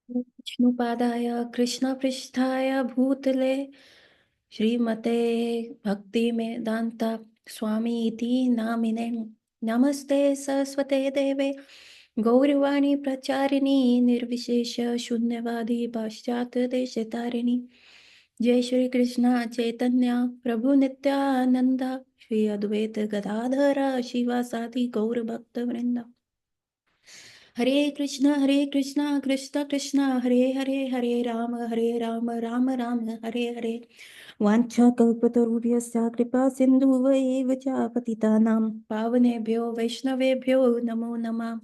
विष्णुपादाय कृष्णपृष्ठाय भूतले श्रीमते भक्ति वेदांता स्वामी इति नामिने नमस्ते सरस्वते देवे गौरवाणी प्रचारिणी निर्विशेष शून्यवादी पाश्चात्य देशतारिणी। जय श्री कृष्ण चैतन्य प्रभु नित्यानंद श्री अद्वैत गदाधर शिवासादि गौर भक्त वृंदा। हरे कृष्णा कृष्ण कृष्ण हरे हरे हरे राम राम राम हरे हरे। वाञ्छाकल्पतरुभ्यश्च कृपा सिन्धुवैव च पतितानां पावनेभ्यो वैष्णवेभ्यो नमो नमः।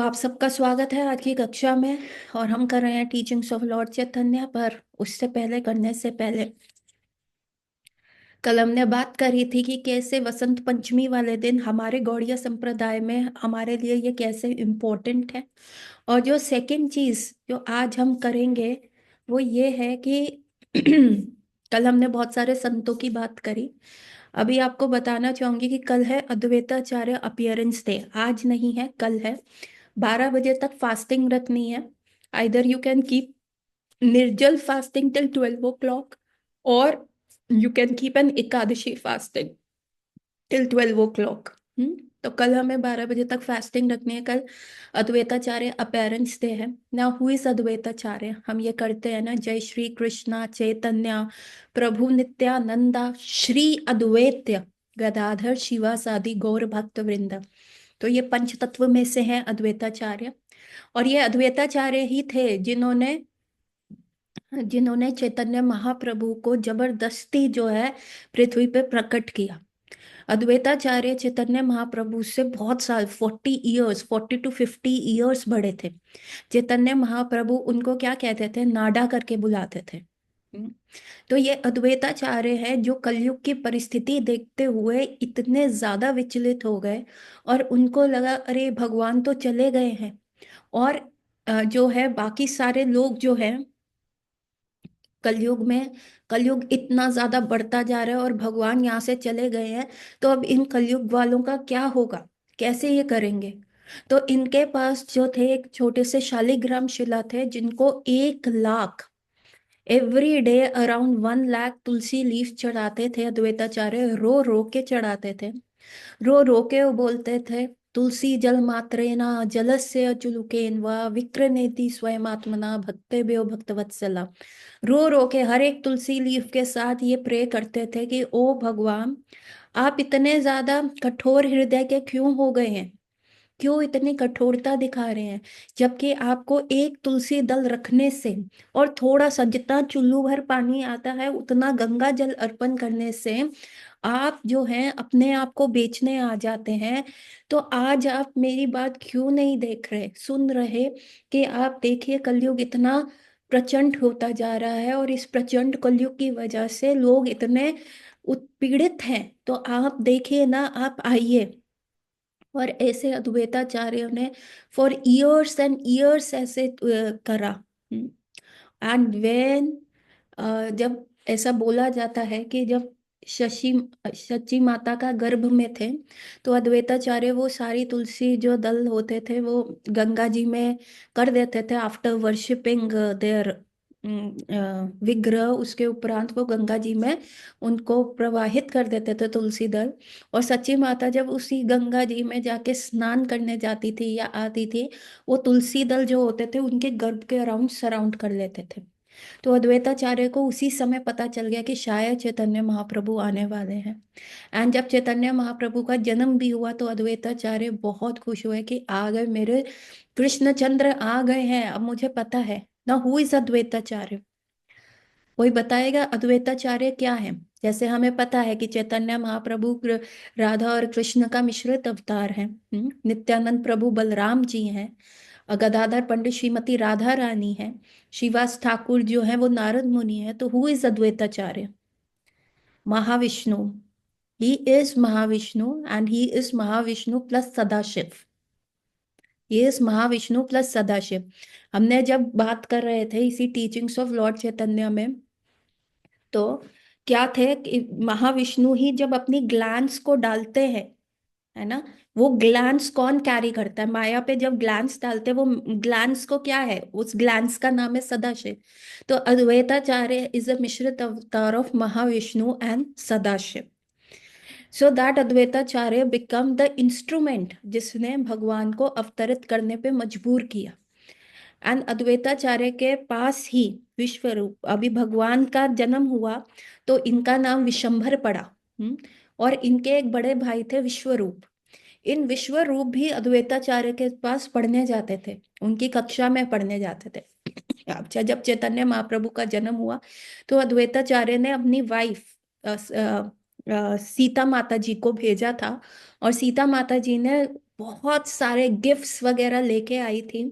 आप सबका स्वागत है आज की कक्षा में। और हम कर रहे हैं टीचिंग्स ऑफ लॉर्ड चैतन्य पर। उससे पहले करने से पहले कल हमने बात करी थी कि कैसे वसंत पंचमी वाले दिन हमारे गौड़िया संप्रदाय में हमारे लिए ये कैसे इम्पोर्टेंट है। और जो सेकंड चीज जो आज हम करेंगे वो ये है कि कल हमने बहुत सारे संतों की बात करी। अभी आपको बताना चाहूंगी कि कल है अद्वैताचार्य अपीयरेंस डे। आज नहीं है, कल है। 12 बजे तक फास्टिंग रखनी है। आइदर यू कैन कीप निर्जल फास्टिंग टिल 12 o'clock और you can keep an Ekadashi fasting till 12 o'clock। तो कल हमें 12 बजे तक फास्टिंग रखनी है। कल अद्वैताचार्य अपीयरेंस डे है ना। Who is Advaitacharya? हम ये करते हैं ना, जय श्री कृष्णा चैतन्य प्रभु नित्यानंदा श्री अद्वैत गदाधर शिवासादि गौर भक्त वृंद। तो ये पंच तत्व में से हैं अद्वैताचार्य। और ये अद्वैताचार्य ही थे जिन्होंने जिन्होंने चैतन्य महाप्रभु को जबरदस्ती जो है पृथ्वी पे प्रकट किया। अद्वैताचार्य चैतन्य महाप्रभु से बहुत साल 40 इयर्स 40 to 50 इयर्स बड़े थे। चैतन्य महाप्रभु उनको क्या कहते थे? नाडा करके बुलाते थे। हम्म। तो ये अद्वैताचार्य है जो कलयुग की परिस्थिति देखते हुए इतने ज्यादा विचलित हो गए और उनको लगा अरे भगवान तो चले गए हैं। और जो है बाकी सारे लोग जो है कलयुग में, कलयुग इतना ज्यादा बढ़ता जा रहा है और भगवान यहाँ से चले गए हैं। तो अब इन कलयुग वालों का क्या होगा? कैसे ये करेंगे? तो इनके पास जो थे एक छोटे से शालिग्राम शिला थे जिनको 1 lakh every day around 1 lakh tulsi leaf चढ़ाते थे। अद्वैताचार्य रो रो के चढ़ाते थे। रो रो के वो बोलते थे तुलसी जल मात्रेना जलस्य अचुलुकेन वा विक्रनेति स्वयमात्मना भक्तेभ्यो भक्तवत्सला। रो रो के हर एक तुलसी लीफ के साथ ये प्रे करते थे कि ओ भगवान, आप इतने ज्यादा कठोर हृदय के क्यों हो गए हैं? क्यों इतनी कठोरता दिखा रहे हैं? जबकि आपको एक तुलसी दल रखने से और थोड़ा सा जितना चुल्लू भर पानी आता है उतना गंगा जल अर्पण करने से आप जो हैं अपने आप को बेचने आ जाते हैं। तो आज आप मेरी बात क्यों नहीं देख रहे, सुन रहे? कि आप देखिए कलयुग इतना प्रचंड होता जा रहा है और इस प्रचंड कलयुग की वजह से लोग इतने उत्पीड़ित हैं। तो आप देखिए ना, आप आइए। और ऐसे अद्वैताचार्य ने फॉर इयर्स एंड इयर्स ऐसे करा। एंड वेन जब ऐसा बोला जाता है कि जब शशि शची माता का गर्भ में थे तो अद्वैताचार्य वो सारी तुलसी जो दल होते थे वो गंगा जी में कर देते थे आफ्टर वर्शिपिंग देयर विग्रह। उसके उपरांत वो गंगा जी में उनको प्रवाहित कर देते थे तुलसी दल। और सच्ची माता जब उसी गंगा जी में जाके स्नान करने जाती थी या आती थी, वो तुलसी दल जो होते थे उनके गर्भ के अराउंड सराउंड कर लेते थे। तो अद्वैताचार्य को उसी समय पता चल गया कि शायद चैतन्य महाप्रभु आने वाले हैं। एंड जब चैतन्य महाप्रभु का जन्म भी हुआ तो अद्वैताचार्य बहुत खुश हुए कि आ गए मेरे कृष्णचंद्र, आ गए हैं। अब मुझे पता है ना हु इज अद्वैताचार्य। कोई बताएगा अद्वैताचार्य क्या है? जैसे हमें पता है कि चैतन्य महाप्रभु राधा और कृष्ण का मिश्रित अवतार है। नित्यानंद प्रभु बलराम जी हैं। गदाधर पंडित श्रीमती राधा रानी है। श्रीवास ठाकुर जो है वो नारद मुनि है। तो who is Advaitacharya? Mahavishnu. He is Mahavishnu and he is Mahavishnu plus Sadashiv. ये इस महाविष्णु प्लस सदाशिव। हमने जब बात कर रहे थे इसी टीचिंग्स ऑफ लॉर्ड चैतन्य में, तो क्या थे कि महाविष्णु ही जब अपनी ग्लैंड्स को डालते हैं है ना। वो ग्लैंस कौन कैरी करता है, माया पे जब ग्लैंस डालते हैं, वो ग्लैंस को क्या है, उस ग्लैंस का नाम है सदाशिव। तो अद्वैताचार्य इज अ मिश्रित अवतार of Mahavishnu and Sadashiv. So that Advaitacharya become the instrument जिसने भगवान को अवतरित करने पे मजबूर किया। एंड अद्वैताचार्य के पास ही विश्व रूप, अभी भगवान का जन्म हुआ तो इनका नाम विशंभर पड़ा। और इनके एक बड़े भाई थे विश्वरूप। इन विश्व रूप भी अद्वैताचार्य के पास पढ़ने जाते थे, उनकी कक्षा में पढ़ने जाते थे। अच्छा, जब चैतन्य महाप्रभु का जन्म हुआ तो अद्वैताचार्य ने अपनी वाइफ सीता माता जी को भेजा था। और सीता माता जी ने बहुत सारे गिफ्ट्स वगैरह लेके आई थी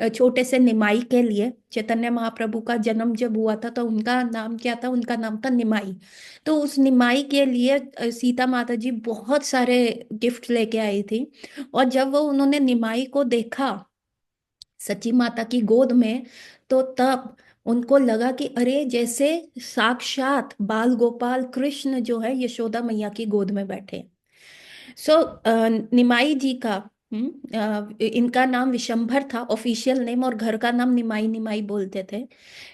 छोटे से निमाई के लिए। चैतन्य महाप्रभु का जन्म जब हुआ था तो उनका नाम क्या था, उनका नाम था निमाई। तो उस निमाई के लिए सीता माता जी बहुत सारे गिफ्ट लेके आई थी। और जब वो उन्होंने निमाई को देखा सची माता की गोद में, तो तब उनको लगा कि अरे जैसे साक्षात बाल गोपाल कृष्ण जो है यशोदा मैया की गोद में बैठे। सो निमाई जी का इनका नाम विशंभर था ऑफिशियल नेम, और घर का नाम निमाई निमाई बोलते थे।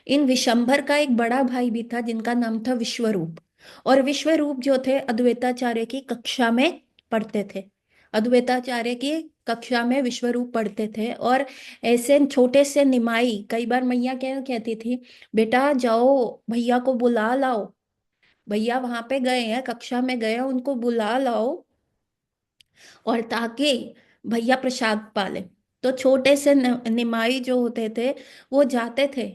इन विशंभर का एक बड़ा भाई भी था जिनका नाम था विश्वरूप। और विश्वरूप जो थे अद्वैताचार्य की कक्षा में पढ़ते थे। अद्वैताचार्य की कक्षा में विश्वरूप पढ़ते थे। और ऐसे छोटे से निमाई, कई बार मैया क्या कहती थी, बेटा जाओ भैया को बुला लाओ, भैया वहां पे गए हैं, कक्षा में गए हैं, उनको बुला लाओ, और ताकि भैया प्रसाद पाले। तो छोटे से निमाई जो होते थे वो जाते थे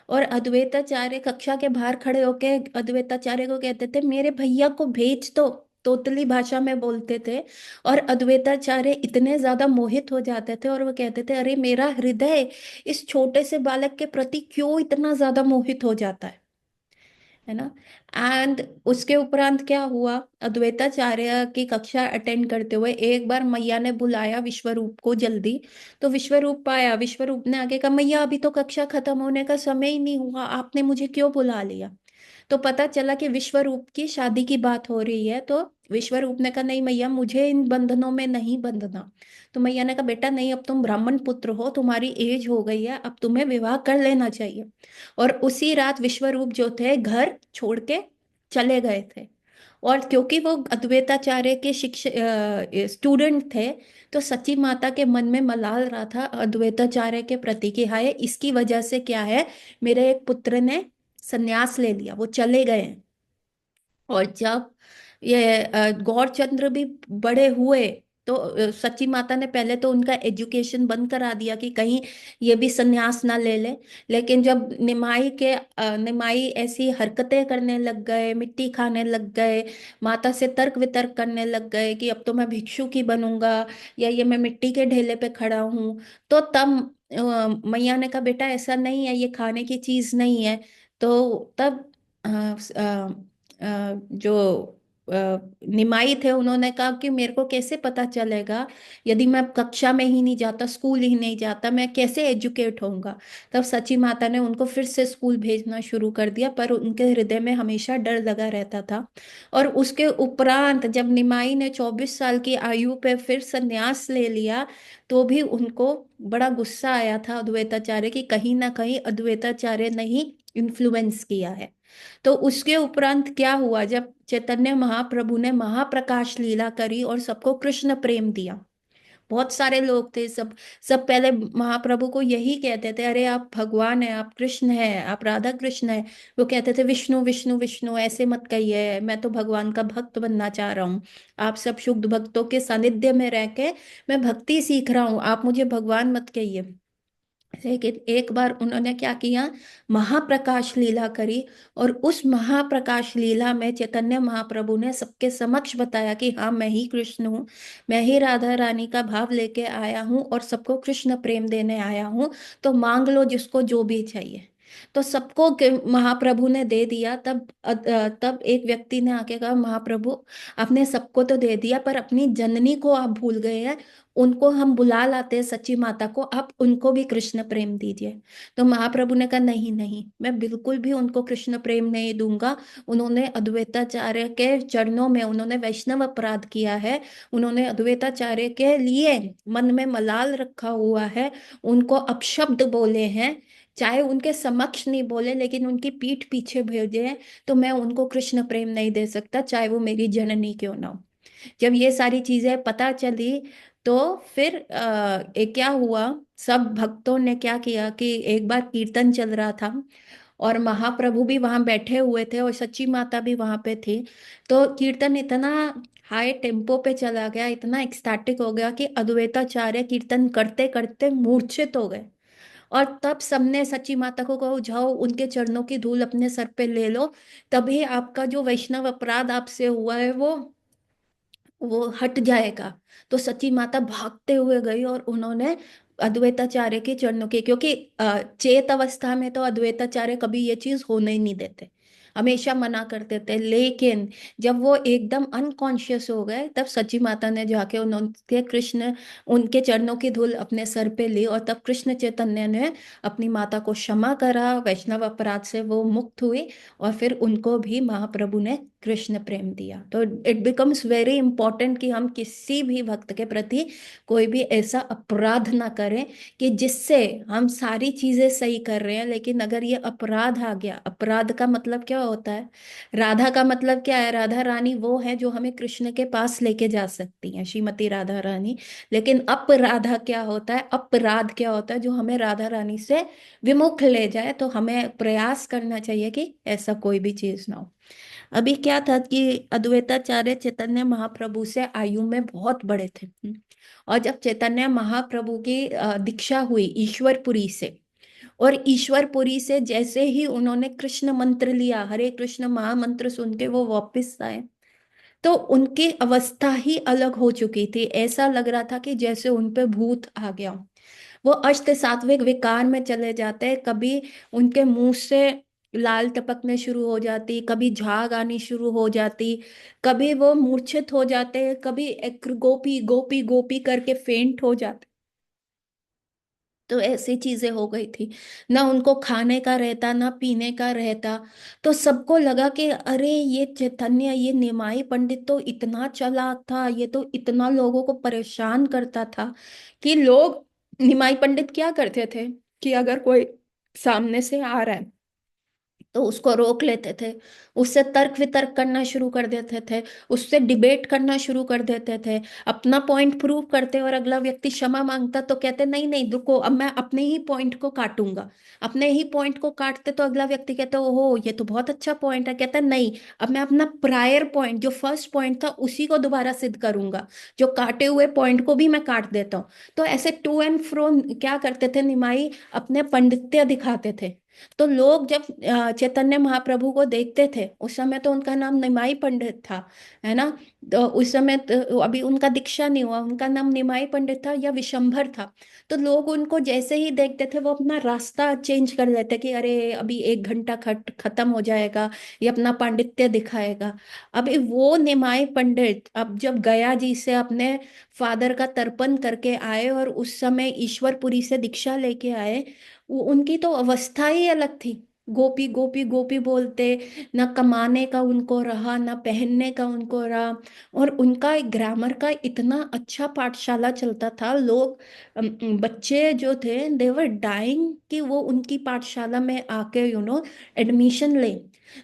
और अद्वैताचार्य कक्षा के बाहर खड़े होके अद्वैताचार्य को कहते थे मेरे भैया को भेज दो, तोतली भाषा में बोलते थे। और अद्वैताचार्य इतने ज्यादा मोहित हो जाते थे और वो कहते थे अरे मेरा हृदय इस छोटे से बालक के प्रति क्यों इतना ज्यादा मोहित हो जाता है ना। एंड उसके उपरांत क्या हुआ, अद्वैताचार्य की कक्षा अटेंड करते हुए एक बार मैया ने बुलाया विश्वरूप को जल्दी। तो विश्वरूप आया, विश्वरूप ने आगे कहा मैया अभी तो कक्षा खत्म होने का समय ही नहीं हुआ, आपने मुझे क्यों बुला लिया। तो पता चला कि विश्वरूप की शादी की बात हो रही है। तो विश्वरूप ने कहा नहीं मैया मुझे इन बंधनों में नहीं बंधना। तो मैया ने कहा बेटा नहीं, अब तुम ब्राह्मण पुत्र हो, तुम्हारी एज हो गई है, अब तुम्हें विवाह कर लेना चाहिए। और उसी रात विश्वरूप जो थे घर छोड़ के चले गए थे। और क्योंकि वो अद्वैताचार्य के शिक्षक स्टूडेंट थे, तो सची माता के मन में मलाल रहा था अद्वैताचार्य के प्रति कि हाय इसकी वजह से क्या है, मेरे एक पुत्र ने संन्यास ले लिया, वो चले गए हैं। और जब ये गौरचंद्र भी बड़े हुए तो सची माता ने पहले तो उनका एजुकेशन बंद करा दिया कि कहीं ये भी संन्यास ना ले ले। लेकिन जब निमाई ऐसी हरकतें करने लग गए, मिट्टी खाने लग गए, माता से तर्क वितर्क करने लग गए कि अब तो मैं भिक्षु की बनूंगा, या ये मैं मिट्टी के ढेले पे खड़ा हूँ, तो तब मैया ने कहा बेटा ऐसा नहीं है, ये खाने की चीज नहीं है। तो तब जो निमाई थे उन्होंने कहा कि मेरे को कैसे पता चलेगा, यदि मैं कक्षा में ही नहीं जाता, स्कूल ही नहीं जाता, मैं कैसे एजुकेट होऊंगा। तब सची माता ने उनको फिर से स्कूल भेजना शुरू कर दिया, पर उनके हृदय में हमेशा डर लगा रहता था। और उसके उपरांत जब निमाई ने 24 साल की आयु पे फिर संन्यास ले लिया, तो भी उनको बड़ा गुस्सा आया था अद्वैताचार्य की, कहीं ना कहीं अद्वैताचार्य ने ही इन्फ्लुएंस किया है। तो उसके उपरांत क्या हुआ, जब चैतन्य महाप्रभु ने महाप्रकाश लीला करी और सबको कृष्ण प्रेम दिया, बहुत सारे लोग थे, सब सब पहले महाप्रभु को यही कहते थे अरे आप भगवान हैं, आप कृष्ण हैं, आप राधा कृष्ण हैं। वो कहते थे विष्णु विष्णु विष्णु, ऐसे मत कहिए, मैं तो भगवान का भक्त बनना चाह रहा हूँ। आप सब शुद्ध भक्तों के सानिध्य में रह के मैं भक्ति सीख रहा हूँ, आप मुझे भगवान मत कहिए। लेकिन एक बार उन्होंने क्या किया, महाप्रकाश लीला करी। और उस महाप्रकाश लीला में चैतन्य महाप्रभु ने सबके समक्ष बताया कि हाँ मैं ही कृष्ण हूँ, मैं ही राधा रानी का भाव लेके आया हूँ और सबको कृष्ण प्रेम देने आया हूँ, तो मांग लो जिसको जो भी चाहिए। तो सबको महाप्रभु ने दे दिया। तब एक व्यक्ति ने आके कहा महाप्रभु आपने सबको तो दे दिया पर अपनी जननी को आप भूल गए हैं, उनको हम बुला लाते हैं सच्ची माता को, आप उनको भी कृष्ण प्रेम दीजिए। तो महाप्रभु ने कहा नहीं नहीं, मैं बिल्कुल भी उनको कृष्ण प्रेम नहीं दूंगा। उन्होंने अद्वैताचार्य के चरणों में उन्होंने वैष्णव अपराध किया है, उन्होंने अद्वैताचार्य के लिए मन में मलाल रखा हुआ है, उनको अपशब्द बोले हैं, चाहे उनके समक्ष नहीं बोले लेकिन उनकी पीठ पीछे भेजे हैं, तो मैं उनको कृष्ण प्रेम नहीं दे सकता, चाहे वो मेरी जननी क्यों ना हो। जब ये सारी चीजें पता चली तो फिर एक क्या हुआ, सब भक्तों ने क्या किया कि एक बार कीर्तन चल रहा था और महाप्रभु भी वहां बैठे हुए थे और सच्ची माता भी वहां पे थी। तो कीर्तन इतना हाई टेम्पो पे चला गया, इतना एक्सटैटिक हो गया कि अद्वैताचार्य कीर्तन करते करते मूर्छित हो गए। और तब सबने सच्ची माता को कहो जाओ उनके चरणों की धूल अपने सर पे ले लो, तभी आपका जो वैष्णव अपराध आपसे हुआ है वो हट जाएगा। तो सची माता भागते हुए गई और उन्होंने अद्वैताचार्य के चरणों के, क्योंकि चेत अवस्था में तो अद्वैताचार्य कभी ये चीज होने ही नहीं देते, हमेशा मना करते थे, लेकिन जब वो एकदम अनकॉन्शियस हो गए तब सची माता ने जाके उनके कृष्ण उनके चरणों की धूल अपने सर पे ली और तब कृष्ण चैतन्य ने अपनी माता को क्षमा करा, वैष्णव अपराध से वो मुक्त हुई और फिर उनको भी महाप्रभु ने कृष्ण प्रेम दिया। तो इट बिकम्स वेरी इंपॉर्टेंट कि हम किसी भी भक्त के प्रति कोई भी ऐसा अपराध ना करें कि जिससे हम सारी चीजें सही कर रहे हैं लेकिन अगर ये अपराध आ गया, अपराध का मतलब क्या होता है, राधा का मतलब क्या है, राधा रानी वो है जो हमें कृष्ण के पास लेके जा सकती हैं, श्रीमती राधा रानी। लेकिन अपराधा क्या होता है, अपराध क्या होता है जो हमें राधा रानी से विमुख ले जाए। तो हमें प्रयास करना चाहिए कि ऐसा कोई भी चीज ना हो। अभी क्या था कि अद्वैताचार्य चैतन्य महाप्रभु से आयु में बहुत बड़े थे। और जब चैतन्य महाप्रभु की दीक्षा हुई ईश्वरपुरी से, और ईश्वरपुरी से जैसे ही उन्होंने कृष्ण मंत्र लिया, हरे कृष्ण महामंत्र सुन के वो वापस आए, तो उनकी अवस्था ही अलग हो चुकी थी। ऐसा लग रहा था कि जैसे उन पे भूत आ गया। वो अष्ट सात्विक विकार में चले जाते, कभी उनके मुंह से लाल टपकने शुरू हो जाती, कभी झाग आनी शुरू हो जाती, कभी वो मूर्छित हो जाते, कभी एक गोपी गोपी गोपी करके फेंट हो जाते। तो ऐसी चीजें हो गई थी, ना उनको खाने का रहता ना पीने का रहता। तो सबको लगा कि अरे ये चैतन्य, ये निमाई पंडित तो इतना चालाक था, ये तो इतना लोगों को परेशान करता था कि लोग, निमाई पंडित क्या करते थे कि अगर कोई सामने से आ रहा है तो उसको रोक लेते थे, उससे तर्क वितर्क करना शुरू कर देते थे, उससे डिबेट करना शुरू कर देते थे, अपना पॉइंट प्रूव करते और अगला व्यक्ति क्षमा मांगता तो कहते नहीं नहीं रुको, अब मैं अपने ही पॉइंट को काटूंगा। अपने ही पॉइंट को काटते तो अगला व्यक्ति कहता ओहो ये तो बहुत अच्छा पॉइंट है, कहता नहीं अब मैं अपना प्रायर पॉइंट जो फर्स्ट पॉइंट था उसी को दोबारा सिद्ध करूंगा, जो काटे हुए पॉइंट को भी मैं काट देता हूँ। तो ऐसे टू एंड फ्रो क्या करते थे निमाई, अपने पंडित्य दिखाते थे। तो लोग जब चैतन्य महाप्रभु को देखते थे, उस समय तो उनका नाम निमाई पंडित था, है ना। तो उस समय तो अभी उनका दीक्षा नहीं हुआ, उनका नाम निमाई पंडित था या विशंभर था। तो लोग उनको जैसे ही देखते थे वो अपना रास्ता चेंज कर लेते कि अरे अभी 1 घंटा खत्म हो जाएगा, ये अपना पांडित्य दिखाएगा। अभी वो निमाई पंडित अब जब गया जी से अपने फादर का तर्पण करके आए और उस समय ईश्वरपुरी से दीक्षा लेके आए, वो उनकी तो अवस्था ही अलग थी। गोपी गोपी गोपी बोलते, ना कमाने का उनको रहा ना पहनने का उनको रहा। और उनका ग्रामर का इतना अच्छा पाठशाला चलता था, लोग बच्चे जो थे दे वर डाइंग कि वो उनकी पाठशाला में आके एडमिशन ले।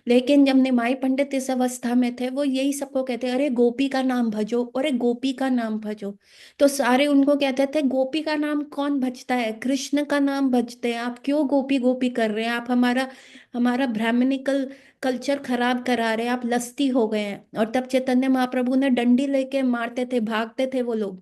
लेकिन जब निमाई पंडित इस अवस्था में थे वो यही सबको कहते अरे गोपी का नाम भजो, अरे गोपी का नाम भजो। तो सारे उनको कहते थे गोपी का नाम कौन भजता है, कृष्ण का नाम भजते हैं, आप क्यों गोपी गोपी कर रहे हैं, आप हमारा हमारा ब्राह्मणिकल कल्चर खराब करा रहे हैं, आप लस्ती हो गए हैं। और तब चैतन्य महाप्रभु ने डंडी लेके मारते थे, भागते थे वो लोग।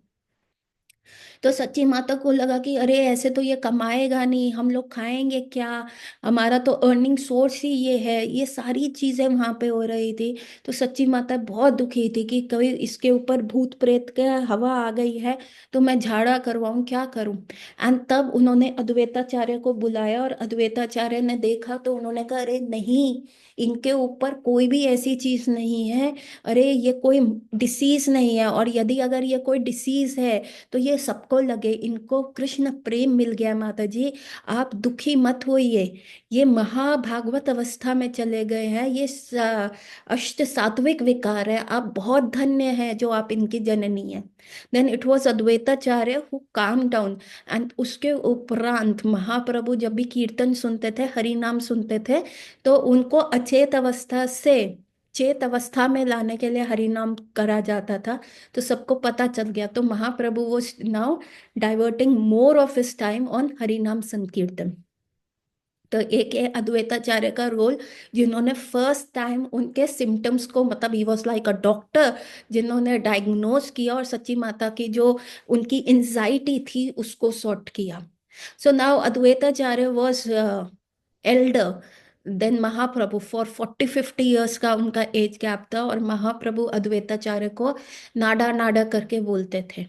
तो सच्ची माता को लगा कि अरे ऐसे तो ये कमाएगा नहीं, हम लोग खाएंगे क्या, हमारा तो अर्निंग सोर्स ही ये है, ये सारी चीजें वहां पे हो रही थी। तो सच्ची माता बहुत दुखी थी कि कभी इसके ऊपर भूत प्रेत का हवा आ गई है, तो मैं झाड़ा करवाऊं, क्या करूं। एंड तब उन्होंने अद्वैताचार्य को बुलाया, और अद्वैताचार्य ने देखा तो उन्होंने कहा अरे नहीं, इनके ऊपर कोई भी ऐसी चीज नहीं है, अरे ये कोई डिसीज नहीं है, और यदि अगर ये कोई डिसीज है तो ये सबको लगे, इनको कृष्ण प्रेम मिल गया माता जी, आप दुखी मत होइए। ये महाभागवत अवस्था में चले गए हैं, ये अष्ट सात्विक विकार है, आप बहुत धन्य हैं जो आप इनकी जननी है। Then it was Advaitacharya who came down. And उसके उपरांत महाप्रभु जब भी कीर्तन सुनते थे, हरि नाम सुनते थे, तो उनको अचेत अवस्था से चेत अवस्था में लाने के लिए हरि नाम करा जाता था। तो सबको पता चल गया, तो महाप्रभु वो now diverting more of his time on हरिनाम संकीर्तन। तो एक है अद्वैताचार्य का रोल, जिन्होंने फर्स्ट टाइम उनके सिम्टम्स को, मतलब he was like a doctor, जिन्होंने डायग्नोज किया और सच्ची माता की जो उनकी एंजाइटी थी उसको सॉर्ट किया। So now Advaitacharya was elder than Mahaprabhu for 40-50 years का उनका एज गैप था, और महाप्रभु अद्वैताचार्य को नाडा नाडा करके बोलते थे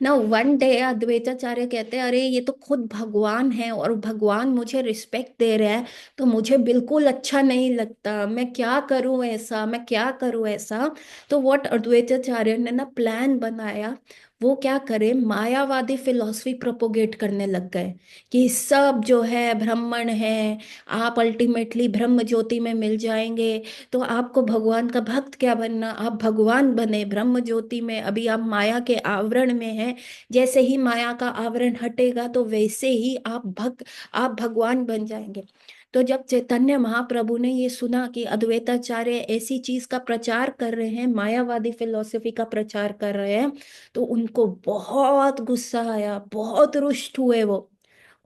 ना। वन डे अद्वैताचार्य कहते हैं अरे ये तो खुद भगवान है, और भगवान मुझे रिस्पेक्ट दे रहे हैं, तो मुझे बिल्कुल अच्छा नहीं लगता, मैं क्या करूं ऐसा, मैं क्या करूं ऐसा। तो व्हाट अद्वैताचार्य ने ना प्लान बनाया, वो क्या करे, मायावादी फिलॉसफी प्रोपोगेट करने लग गए कि सब जो है ब्राह्मण है, आप अल्टीमेटली ब्रह्म ज्योति में मिल जाएंगे, तो आपको भगवान का भक्त क्या बनना, आप भगवान बने ब्रह्म ज्योति में, अभी आप माया के आवरण में हैं, जैसे ही माया का आवरण हटेगा तो वैसे ही आप भगवान बन जाएंगे। तो जब चैतन्य महाप्रभु ने ये सुना कि अद्वैताचार्य ऐसी चीज का प्रचार कर रहे हैं, मायावादी फिलॉसफी का प्रचार कर रहे हैं, तो उनको बहुत गुस्सा आया, बहुत रुष्ट हुए वो,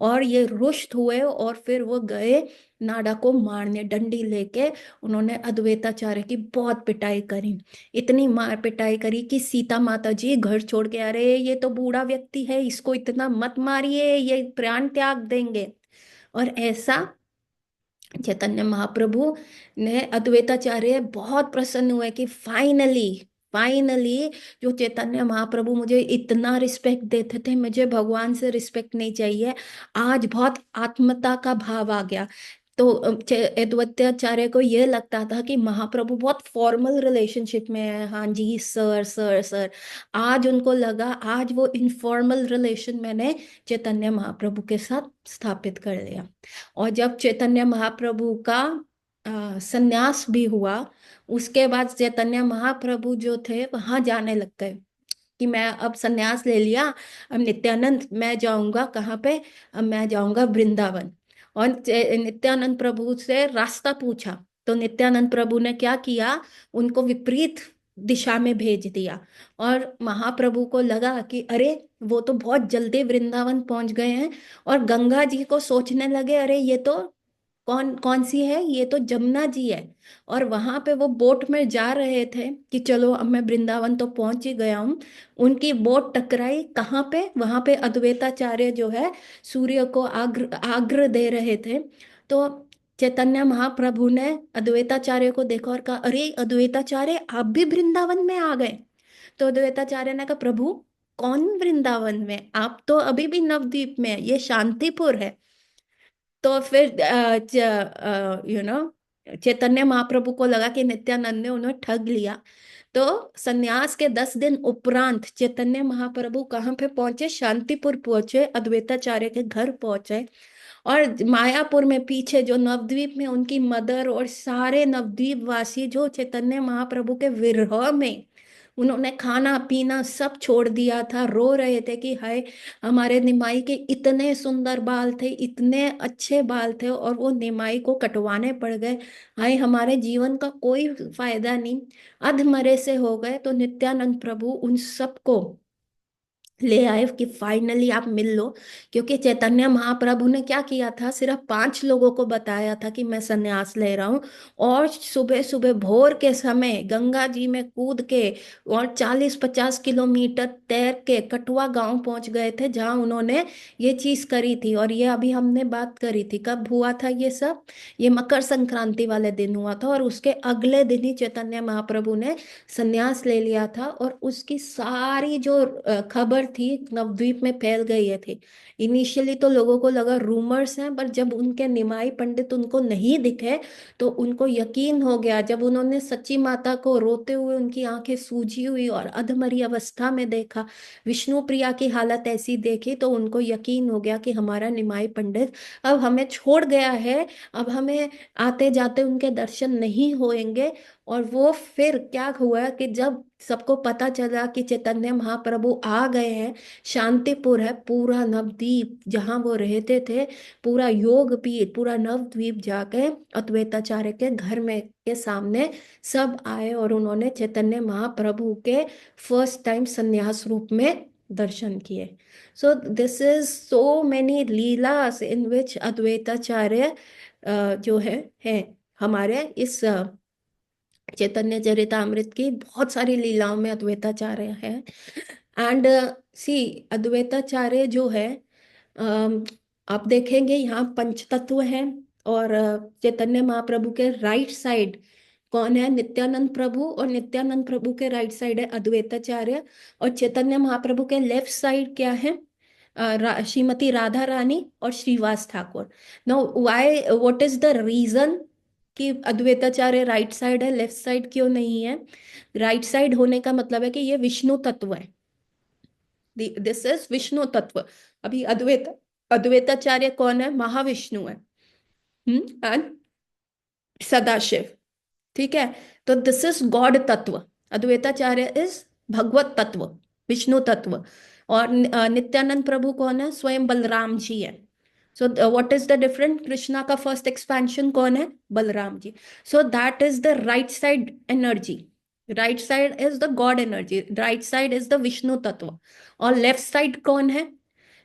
और ये रुष्ट हुए और फिर वो गए नाडा को मारने, डंडी लेके उन्होंने अद्वैताचार्य की बहुत पिटाई करी। इतनी मार पिटाई करी कि सीता माता जी घर छोड़ के, अरे ये तो बूढ़ा व्यक्ति है, इसको इतना मत मारिए, ये प्राण त्याग देंगे। और ऐसा चैतन्य महाप्रभु ने, अद्वैताचार्य बहुत प्रसन्न हुए कि फाइनली फाइनली जो चैतन्य महाप्रभु मुझे इतना रिस्पेक्ट देते थे, मुझे भगवान से रिस्पेक्ट नहीं चाहिए, आज बहुत आत्मता का भाव आ गया। तो अद्वैताचार्य को यह लगता था कि महाप्रभु बहुत फॉर्मल रिलेशनशिप में है, हाँ जी सर सर सर। आज उनको लगा, आज वो इनफॉर्मल रिलेशन मैंने चैतन्य महाप्रभु के साथ स्थापित कर लिया। और जब चैतन्य महाप्रभु का संन्यास भी हुआ, उसके बाद चैतन्य महाप्रभु जो थे वहां जाने लग गए कि मैं अब संन्यास ले लिया, अब नित्यानंद मैं जाऊंगा कहाँ पे, अब मैं जाऊंगा वृंदावन। और नित्यानंद प्रभु से रास्ता पूछा, तो नित्यानंद प्रभु ने क्या किया, उनको विपरीत दिशा में भेज दिया। और महाप्रभु को लगा कि अरे वो तो बहुत जल्दी वृंदावन पहुंच गए हैं, और गंगा जी को सोचने लगे अरे ये तो कौन कौन सी है, ये तो जमुना जी है। और वहां पे वो बोट में जा रहे थे कि चलो अब मैं वृंदावन तो पहुंच ही गया हूँ, उनकी बोट टकराई कहाँ पे, वहां पे अद्वैताचार्य जो है सूर्य को आग्र आग्र दे रहे थे। तो चैतन्य महाप्रभु ने अद्वैताचार्य को देखा और कहा अरे अद्वैताचार्य आप भी वृंदावन में आ गए। तो अद्वैताचार्य ने कहा प्रभु कौन वृंदावन में, आप तो अभी भी नवद्वीप में है, ये शांतिपुर है। तो फिर चैतन्य महाप्रभु को लगा कि नित्यानंद ने उन्हें ठग लिया। तो संन्यास के 10 दिन उपरांत चैतन्य महाप्रभु कहाँ पे पहुंचे, शांतिपुर पहुंचे, अद्वैताचार्य के घर पहुंचे। और मायापुर में पीछे जो नवद्वीप में उनकी मदर और सारे नवद्वीप वासी जो चैतन्य महाप्रभु के विरह में, उन्होंने खाना पीना सब छोड़ दिया था, रो रहे थे कि हाय हमारे निमाई के इतने सुंदर बाल थे, इतने अच्छे बाल थे, और वो निमाई को कटवाने पड़ गए, हाय हमारे जीवन का कोई फायदा नहीं, अधमरे से हो गए। तो नित्यानंद प्रभु उन सबको ले आए कि फाइनली आप मिल लो। क्योंकि चैतन्य महाप्रभु ने क्या किया था, सिर्फ 5 लोगों को बताया था कि मैं संन्यास ले रहा हूँ। और सुबह सुबह भोर के समय गंगा जी में कूद के और 40-50 किलोमीटर तैर के कटवा गांव पहुंच गए थे, जहां उन्होंने ये चीज करी थी। और ये अभी हमने बात करी थी, कब हुआ था ये सब? ये मकर संक्रांति वाले दिन हुआ था, और उसके अगले दिन ही चैतन्य महाप्रभु ने संन्यास ले लिया था। और उसकी सारी जो खबर थी नवद्वीप में फैल गई है थी। इनिशियली तो लोगों को लगा रूमर्स हैं, पर जब उनके निमाई पंडित उनको नहीं दिखे तो उनको यकीन हो गया। जब उन्होंने सच्ची माता को रोते हुए, उनकी आंखें सूजी हुई और अधमरी अवस्था में देखा, विष्णु प्रिया की हालत ऐसी देखी, तो उनको यकीन हो गया कि हमारा निमाई पंडित अब हमें छोड़ गया है। अब हमें आते जाते उनके दर्शन नहीं होंगे। और वो फिर क्या हुआ कि जब सबको पता चला कि चैतन्य महाप्रभु आ गए हैं, शांतिपुर है पूरा नवद्वीप जहां वो रहते थे, पूरा योग पीठ पूरा नवद्वीप जाके अद्वैताचार्य के घर में के सामने सब आए और उन्होंने चैतन्य महाप्रभु के फर्स्ट टाइम संन्यास रूप में दर्शन किए। So this is so many lilas in which Advaitacharya जो है हमारे इस चैतन्य चरितामृत की बहुत सारी लीलाओं में अद्वैताचार्य है। एंड सी, अद्वैताचार्य जो है, अम, आप देखेंगे यहाँ पंचतत्व है। और चैतन्य महाप्रभु के राइट साइड कौन है? नित्यानंद प्रभु। और नित्यानंद प्रभु के राइट साइड है अद्वैताचार्य। और चैतन्य महाप्रभु के लेफ्ट साइड क्या है? श्रीमती राधा रानी और Shrivas Thakur. No, why, what is the reason कि अद्वैताचार्य राइट साइड है, लेफ्ट साइड क्यों नहीं है? राइट साइड होने का मतलब है कि ये विष्णु तत्व है। दिस इज विष्णु तत्व। अभी अद्वैताचार्य कौन है? महाविष्णु है। एंड सदाशिव। ठीक है। तो दिस इज गॉड तत्व। अद्वैताचार्य इज भगवत तत्व, विष्णु तत्व। और नित्यानंद प्रभु कौन है? स्वयं बलराम जी है। So what is the difference? Krishna का फर्स्ट एक्सपेंशन कौन है? Balram ji. So that is the right side energy. Right side is the God energy, right side is the Vishnu tattva. और लेफ्ट साइड कौन है?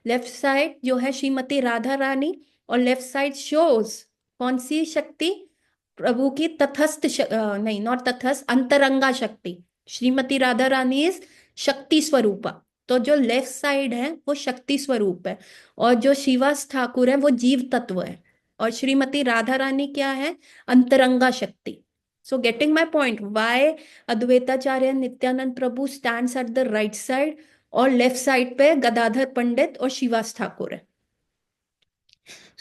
लेफ्ट साइड जो है श्रीमती राधा रानी। और लेफ्ट साइड शोज कौन सी शक्ति? प्रभु की तथस्थ नहीं, नॉट तथस्थ, अंतरंगा शक्ति। श्रीमती राधा रानी इज शक्ति स्वरूपा। तो जो लेफ्ट साइड है वो शक्ति स्वरूप है। और जो शिवास ठाकुर है वो जीव तत्व है। और श्रीमती राधा रानी क्या है? अंतरंगा शक्ति। So getting my point, why Advaitacharya Nityananda Prabhu stands at the right side, और लेफ्ट साइड पे गदाधर पंडित और शिवास ठाकुर है।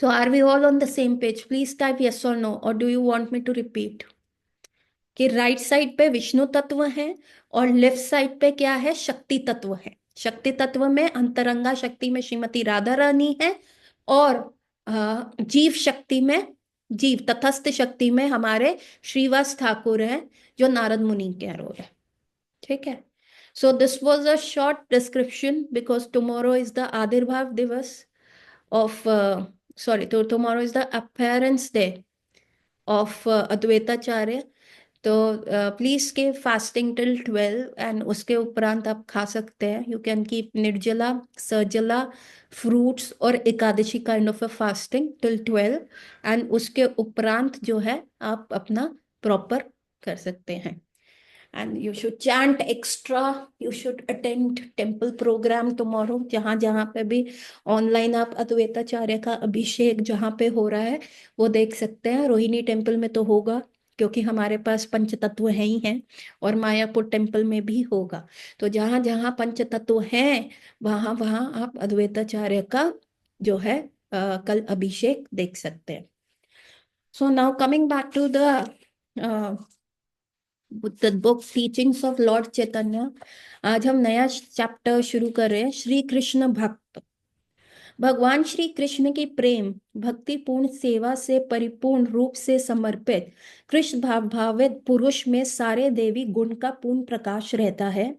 So are we all on the same page? Please type yes or no, or do you want me to repeat? कि right side पे विष्णु तत्व है और left side पे क्या है? शक्ति तत्व है। शक्ति तत्व में अंतरंगा शक्ति में श्रीमती राधा रानी है। और जीव शक्ति में, जीव तथस्थ शक्ति में हमारे श्रीवास ठाकुर है, जो नारद मुनि के रोल है। ठीक है। So this was a short description because tomorrow is the आविर्भाव दिवस of sorry, तो tomorrow is the appearance day of Advaitacharya. तो प्लीज के फास्टिंग टिल 12, एंड उसके उपरांत आप खा सकते हैं। यू कैन कीप निर्जला, सर्जला, फ्रूट्स और Ekadashi kind of a fasting till 12। And उसके उपरांत जो है आप अपना प्रॉपर कर सकते हैं। And you should chant extra. You should attend temple program tomorrow, जहाँ जहाँ पे भी ऑनलाइन आप अद्वैताचार्य का अभिषेक जहाँ पे हो रहा है वो देख सकते हैं। रोहिणी टेम्पल में तो होगा, क्योंकि हमारे पास पंच तत्व हैं ही हैं। और मायापुर टेम्पल में भी होगा। तो जहाँ जहाँ पंच तत्व हैं वहाँ वहाँ आप अद्वैताचार्य का जो है कल अभिषेक देख सकते हैं। So now coming back to the the book teachings of Lord Chaitanya. आज हम नया चैप्टर शुरू कर रहे हैं, श्री कृष्ण भक्त। भगवान श्री कृष्ण की प्रेम भक्तिपूर्ण सेवा से परिपूर्ण रूप से समर्पित कृष्ण भावित पुरुष में सारे देवी गुण का पूर्ण प्रकाश रहता है।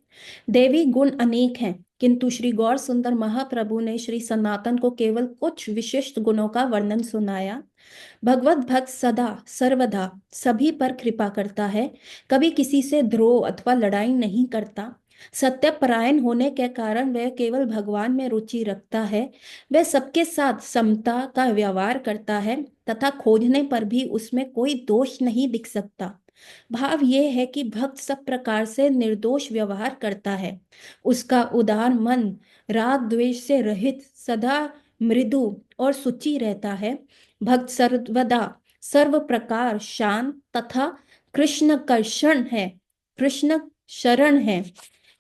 देवी गुण अनेक हैं, किंतु श्री गौर सुंदर महाप्रभु ने श्री सनातन को केवल कुछ विशिष्ट गुणों का वर्णन सुनाया। भगवत भक्त सदा सर्वदा सभी पर कृपा करता है, कभी किसी से द्रोह अथवा लड़ाई नहीं करता। सत्यपरायण होने के कारण वह केवल भगवान में रुचि रखता है। वह सबके साथ समता का व्यवहार करता है तथा खोजने पर भी उसमें कोई दोष नहीं दिख सकता। भाव यह है कि भक्त सब प्रकार से निर्दोष व्यवहार करता है। उसका उदार मन राग द्वेष से रहित सदा मृदु और सुचि रहता है। भक्त सर्वदा सर्व प्रकार शांत तथा कृष्ण कर्षण है, कृष्ण शरण है।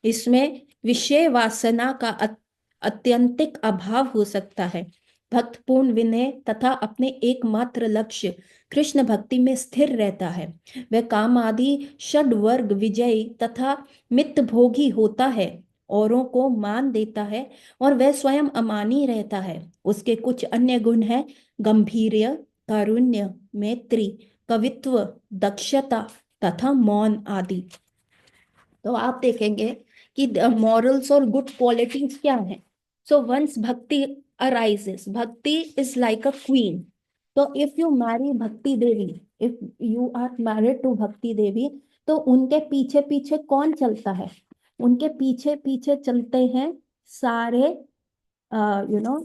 इसमें विषय वासना का अत्यंतिक अभाव हो सकता है। भक्त पूर्ण विनय तथा अपने एकमात्र लक्ष्य कृष्ण भक्ति में स्थिर रहता है। वह काम आदि षड वर्ग विजयी तथा मित भोगी होता है, औरों को मान देता है और वह स्वयं अमानी रहता है। उसके कुछ अन्य गुण हैं: गंभीर्य, कारुण्य, मैत्री, कवित्व, दक्षता तथा मौन आदि। तो आप देखेंगे कि मॉरल्स और गुड क्वालिटीज क्या हैं। So once bhakti arises, bhakti is like a queen. तो if you marry bhakti Devi, if you are married to bhakti Devi, तो उनके पीछे पीछे कौन चलता है? उनके पीछे पीछे चलते हैं सारे, यू नो,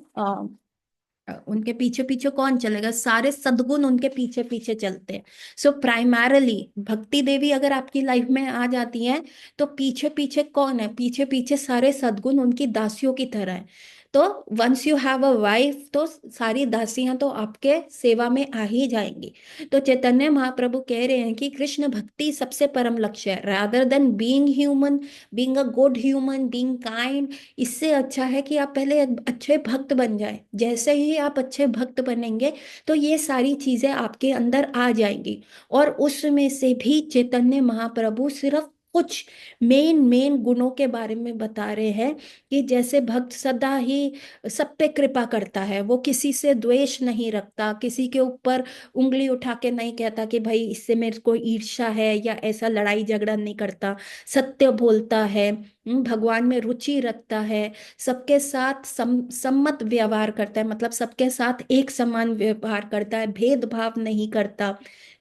उनके पीछे पीछे कौन चलेगा? सारे सद्गुण उनके पीछे पीछे चलते हैं। सो प्राइमरली भक्ति देवी अगर आपकी लाइफ में आ जाती हैं, तो पीछे पीछे कौन है? पीछे पीछे सारे सद्गुण उनकी दासियों की तरह है। तो once you have a wife, तो सारी दासियां तो आपके सेवा में आ ही जाएंगी। तो चैतन्य महाप्रभु कह रहे हैं कि कृष्ण भक्ति सबसे परम लक्ष्य है, rather than being human, being a good human, being kind. इससे अच्छा है कि आप पहले अच्छे भक्त बन जाए। जैसे ही आप अच्छे भक्त बनेंगे, तो ये सारी चीजें आपके अंदर आ जाएंगी। और उसमें से भी चैतन्य महाप्रभु सिर्फ कुछ मेन मेन गुणों के बारे में बता रहे हैं, कि जैसे भक्त सदा ही सब पे कृपा करता है, वो किसी से द्वेष नहीं रखता, किसी के ऊपर उंगली उठा के नहीं कहता कि भाई इससे मेरे को ईर्ष्या है, या ऐसा लड़ाई झगड़ा नहीं करता, सत्य बोलता है, भगवान में रुचि रखता है, सबके साथ सम्मत व्यवहार करता है, मतलब सबके साथ एक समान व्यवहार करता है, भेदभाव नहीं करता।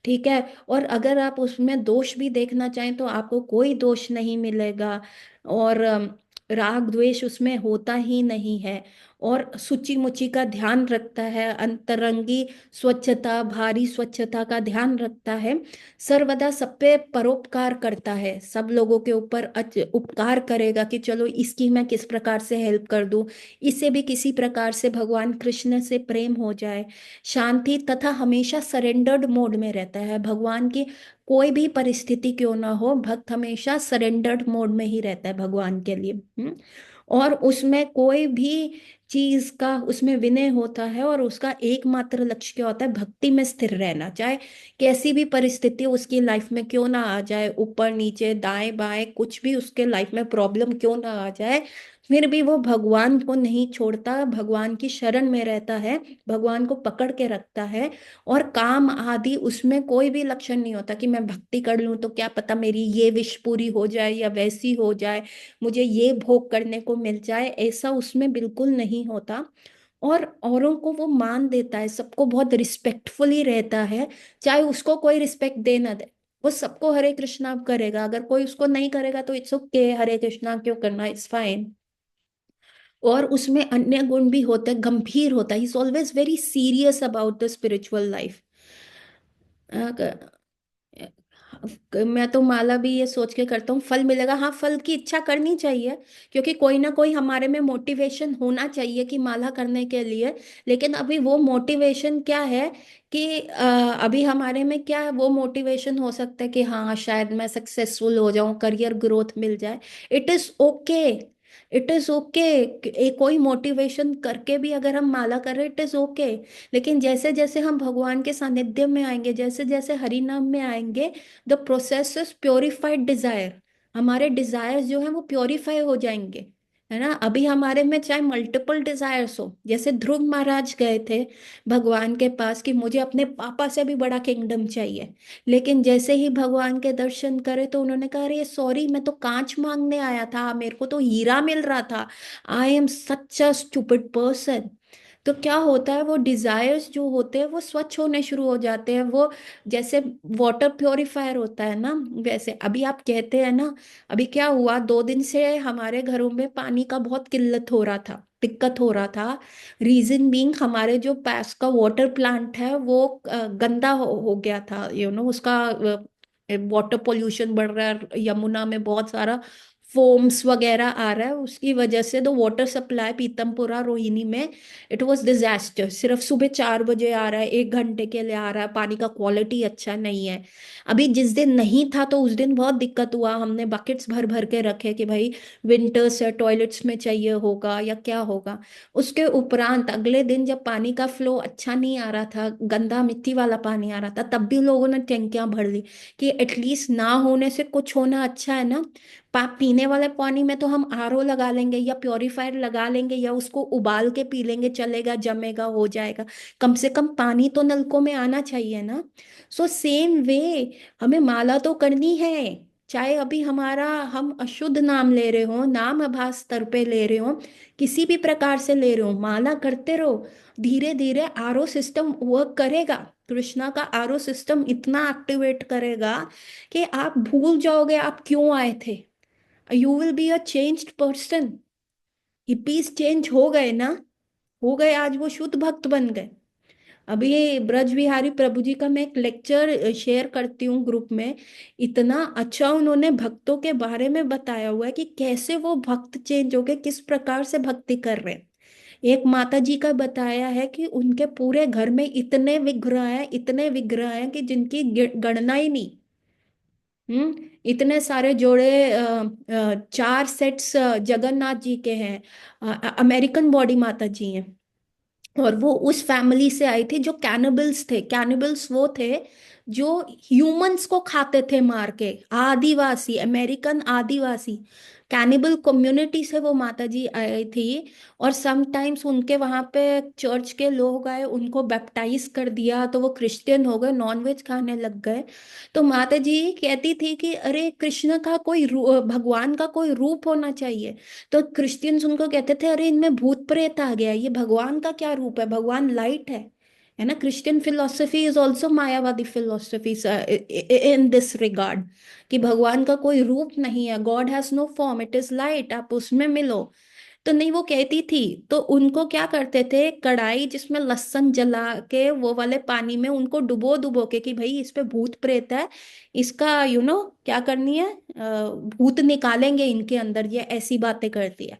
ठीक है। और अगर आप उसमें दोष भी देखना चाहें तो आपको कोई दोष नहीं मिलेगा। और राग द्वेष उसमें होता ही नहीं है। और शुचि मुचि का ध्यान रखता है, अंतरंगी स्वच्छता, भारी स्वच्छता का ध्यान रखता है, सर्वदा सब पे परोपकार करता है, सब लोगों के ऊपर उपकार करेगा कि चलो इसकी मैं किस प्रकार से हेल्प कर दूं, इससे भी किसी प्रकार से भगवान कृष्ण से प्रेम हो जाए। शांति तथा हमेशा सरेंडर्ड मोड में रहता है भगवान की। कोई भी परिस्थिति क्यों ना हो, भक्त हमेशा सरेंडर्ड मोड में ही रहता है भगवान के लिए। और उसमें कोई भी चीज का उसमें विनय होता है, और उसका एकमात्र लक्ष्य क्या होता है? भक्ति में स्थिर रहना। चाहे कैसी भी परिस्थिति उसकी लाइफ में क्यों ना आ जाए, ऊपर नीचे दाएं बाएं कुछ भी उसके लाइफ में प्रॉब्लम क्यों ना आ जाए, फिर भी वो भगवान को नहीं छोड़ता, भगवान की शरण में रहता है, भगवान को पकड़ के रखता है। और काम आदि उसमें कोई भी लक्षण नहीं होता कि मैं भक्ति कर लूं तो क्या पता मेरी ये विश पूरी हो जाए या वैसी हो जाए, मुझे ये भोग करने को मिल जाए, ऐसा उसमें बिल्कुल नहीं होता। और औरों को वो मान देता है, सबको बहुत रिस्पेक्टफुली रहता है, चाहे उसको कोई रिस्पेक्ट दे ना दे, वो सबको हरे कृष्णा करेगा। अगर कोई उसको नहीं करेगा तो इट्स ओके, हरे कृष्णा क्यों करना, इट्स फाइन। और उसमें अन्य गुण भी होते हैं, गंभीर होता है, he is always very serious about the spiritual life. मैं तो माला भी ये सोच के करता हूँ फल मिलेगा, हाँ फल की इच्छा करनी चाहिए, क्योंकि कोई ना कोई हमारे में मोटिवेशन होना चाहिए कि माला करने के लिए। लेकिन अभी वो मोटिवेशन क्या है कि अभी हमारे में क्या है, वो मोटिवेशन हो सकता है कि हाँ शायद मैं सक्सेसफुल हो जाऊं, करियर ग्रोथ मिल जाए। It is okay, it is okay. कोई मोटिवेशन करके भी अगर हम माला कर रहे, इट इज ओके। लेकिन जैसे जैसे हम भगवान के सानिध्य में आएंगे, जैसे जैसे हरि नाम में आएंगे, the process is purified desire, हमारे डिजायर्स जो है वो प्योरीफाई हो जाएंगे। है ना? अभी हमारे में चाहे मल्टीपल डिजायर्स हो, जैसे ध्रुव महाराज गए थे भगवान के पास कि मुझे अपने पापा से भी बड़ा किंगडम चाहिए। लेकिन जैसे ही भगवान के दर्शन करे तो उन्होंने कहा, अरे सॉरी, मैं तो कांच मांगने आया था, मेरे को तो हीरा मिल रहा था। I am such a stupid person. तो क्या होता है, वो डिजायर्स जो होते हैं वो स्वच्छ होने शुरू हो जाते हैं। वो जैसे वाटर प्योरीफायर होता है ना, वैसे अभी आप कहते हैं ना, अभी क्या हुआ, 2 दिन से हमारे घरों में पानी का बहुत किल्लत हो रहा था, दिक्कत हो रहा था। रीजन बीइंग हमारे जो पास का वाटर प्लांट है वो गंदा हो गया था, उसका वाटर पोल्यूशन बढ़ रहा है, यमुना में बहुत सारा फोम्स वगैरह आ रहा है, उसकी वजह से तो वाटर सप्लाई पीतमपुरा रोहिणी में इट वाज डिजास्टर। सिर्फ सुबह 4 बजे आ रहा है, 1 घंटे के लिए आ रहा है, पानी का क्वालिटी अच्छा नहीं है। अभी जिस दिन नहीं था तो उस दिन बहुत दिक्कत हुआ, हमने बकेट्स भर भर के रखे कि भाई विंटर्स है, टॉयलेट्स में चाहिए होगा या क्या होगा। उसके उपरांत अगले दिन जब पानी का फ्लो अच्छा नहीं आ रहा था, गंदा मिट्टी वाला पानी आ रहा था, तब भी लोगों ने टैंकियां भर ली कि एटलीस्ट ना होने से कुछ होना अच्छा है ना। पीने वाले पानी में तो हम आरओ लगा लेंगे या प्योरीफायर लगा लेंगे या उसको उबाल के पी लेंगे, चलेगा, जमेगा, हो जाएगा। कम से कम पानी तो नलकों में आना चाहिए ना। सो सेम वे हमें माला तो करनी है। चाहे अभी हमारा हम अशुद्ध नाम ले रहे हो, नाम आभास स्तर पे ले रहे हो, किसी भी प्रकार से ले रहे हो, माला करते रहो। धीरे धीरे आरओ सिस्टम वर्क करेगा। कृष्णा का आरओ सिस्टम इतना एक्टिवेट करेगा कि आप भूल जाओगे आप क्यों आए थे। You will be a changed person. Hippies change हो गए ना, हो गए, आज वो शुद्ध भक्त बन गए। अभी ये ब्रज बिहारी प्रभु जी का मैं एक लेक्चर शेयर करती हूँ ग्रुप में। इतना अच्छा उन्होंने भक्तों के बारे में बताया हुआ है कि कैसे वो भक्त चेंज हो गए, किस प्रकार से भक्ति कर रहे हैं। एक माता जी का बताया है कि उनके पूरे घर में इतने विग्रह हैं, इतने विग्रह हैं कि जिनकी गणना ही नहीं। इतने सारे जोड़े, 4 सेट्स जगन्नाथ जी के हैं। अमेरिकन बॉडी माता जी हैं। और वो उस फैमिली से आई थी जो कैनिबल्स थे। कैनिबल्स वो थे जो ह्यूमंस को खाते थे मार के, आदिवासी, अमेरिकन आदिवासी कैनिबल कम्युनिटी से वो माता जी आई थी। और समटाइम्स उनके वहां पे चर्च के लोग आए, उनको बैप्टाइज कर दिया तो वो क्रिश्चियन हो गए, नॉनवेज खाने लग गए। तो माता जी कहती थी कि अरे कृष्ण का कोई भगवान का कोई रूप होना चाहिए। तो क्रिश्चियंस उनको कहते थे अरे इनमें भूत प्रेत आ गया, ये भगवान का क्या रूप है, भगवान लाइट है ना। Christian philosophy is also Mayavadi philosophy in this regard, कि भगवान का कोई रूप नहीं है, God has no form, it is light, आप उसमें मिलो। तो नहीं, वो कहती थी। तो उनको क्या करते थे, कढ़ाई जिसमें लहसुन जला के वो वाले पानी में उनको डुबो डुबो के कि भाई इस पे भूत प्रेत है, इसका क्या करनी है, भूत निकालेंगे इनके अंदर, ये ऐसी बातें करती है।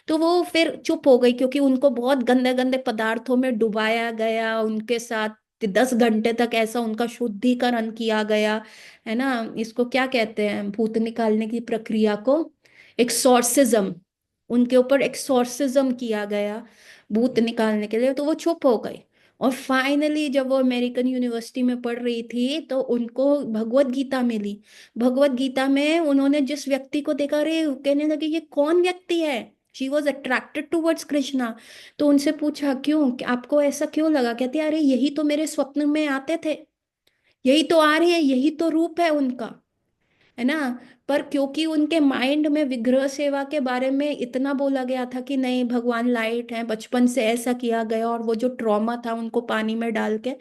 तो वो फिर चुप हो गई क्योंकि उनको बहुत गंदे गंदे पदार्थों में डुबाया गया, उनके साथ 10 घंटे तक ऐसा उनका शुद्धिकरण किया गया, है ना। इसको क्या कहते हैं, भूत निकालने की प्रक्रिया को, एक्सोर्सिज्म, उनके ऊपर एक्सोर्सिज्म किया गया भूत निकालने के लिए। तो वो चुप हो गई। और फाइनली जब वो अमेरिकन यूनिवर्सिटी में पढ़ रही थी तो उनको भगवत गीता मिली। भगवत गीता में उन्होंने जिस व्यक्ति को देखा, अरे कहने लगे ये कौन व्यक्ति है। She was attracted towards Krishna. तो उनसे पूछा क्यों, कि आपको ऐसा क्यों लगा, कहते अरे यही तो मेरे स्वप्न में आते थे, यही तो आ रहे हैं, यही तो रूप है उनका, है ना। पर क्योंकि उनके माइंड में विग्रह सेवा के बारे में इतना बोला गया था कि नहीं भगवान लाइट है, बचपन से ऐसा किया गया, और वो जो ट्रॉमा था उनको पानी में डाल के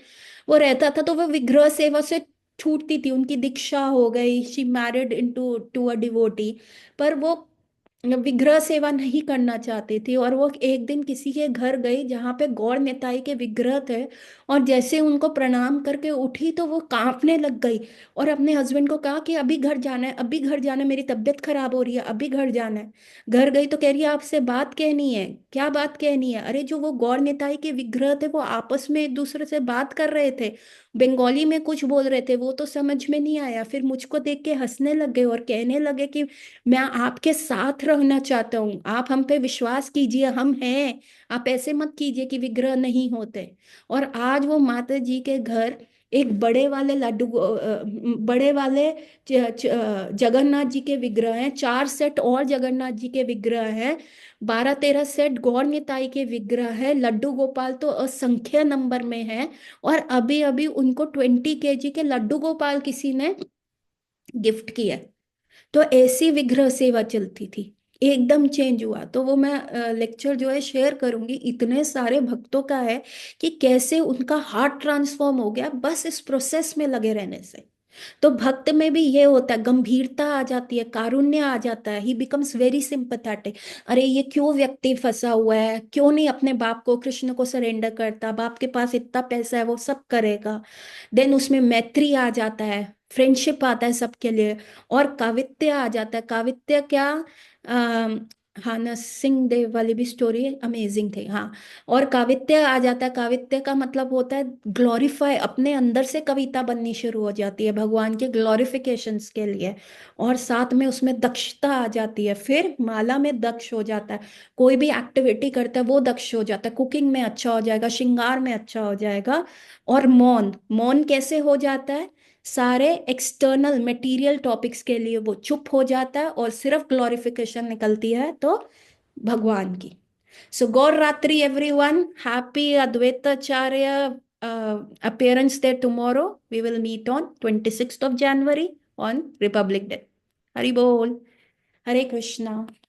वो रहता था, तो वो विग्रह सेवा से छूटती थी, उनकी दीक्षा हो गई, she married into to a devotee. पर वो विग्रह सेवा नहीं करना चाहती थी। और वो एक दिन किसी के घर गई जहाँ पे गौर निताई के विग्रह थे, और जैसे उनको प्रणाम करके उठी तो वो कांपने लग गई। और अपने हस्बैंड को कहा कि अभी घर जाना है, अभी घर जाना है, मेरी तबीयत खराब हो रही है, अभी घर जाना है। घर गई तो कह रही है आपसे बात कहनी है। क्या बात कहनी है, अरे जो वो गौर निताई के विग्रह थे वो आपस में एक दूसरे से बात कर रहे थे, बंगाली में कुछ बोल रहे थे, वो तो समझ में नहीं आया। फिर मुझको देख के हंसने लगे और कहने लगे कि मैं आपके साथ रहना चाहता हूँ, आप हम पे विश्वास कीजिए, हम हैं, आप ऐसे मत कीजिए कि विग्रह नहीं होते। और आज वो माता जी के घर एक बड़े वाले लड्डू, बड़े वाले जगन्नाथ जी के विग्रह हैं, 4 सेट और जगन्नाथ जी के विग्रह हैं, 12-13 सेट गौर निताई के विग्रह है, लड्डू गोपाल तो असंख्य नंबर में है। और अभी अभी उनको 20 kg के लड्डू गोपाल किसी ने गिफ्ट किया। तो ऐसी विग्रह सेवा चलती थी। एकदम चेंज हुआ। तो वो मैं लेक्चर जो है शेयर करूंगी, इतने सारे भक्तों का है कि कैसे उनका हार्ट ट्रांसफॉर्म हो गया बस इस प्रोसेस में लगे रहने से। तो भक्त में भी ये होता है, गंभीरता आ जाती है, कारुण्य आ जाता है, ही बिकम्स वेरी सिंपथेटिक। अरे ये क्यों व्यक्ति फंसा हुआ है, क्यों नहीं अपने बाप को, कृष्ण को सरेंडर करता, बाप के पास इतना पैसा है वो सब करेगा। देन उसमें मैत्री आ जाता है, फ्रेंडशिप आता है सबके लिए। और कावित्य आ जाता है। कावित्य क्या, अम, हाँ, नरसिंह देव वाली भी स्टोरी अमेजिंग थी, हाँ। और कावित्य आ जाता है। कावित्य का मतलब होता है ग्लोरीफाई, अपने अंदर से कविता बननी शुरू हो जाती है भगवान के ग्लोरिफिकेशंस के लिए। और साथ में उसमें दक्षता आ जाती है, फिर माला में दक्ष हो जाता है। कोई भी एक्टिविटी करता है वो दक्ष हो जाता है, कुकिंग में अच्छा हो जाएगा, श्रृंगार में अच्छा हो जाएगा। और मौन, मौन कैसे हो जाता है, सारे एक्सटर्नल मटेरियल टॉपिक्स के लिए वो चुप हो जाता है और सिर्फ ग्लोरिफिकेशन निकलती है तो भगवान की। सो गौर रात्रि everyone, happy Advaitacharya appearance there tomorrow. We will meet on 26th of January on Republic Day. Hari Bol. Hare Krishna.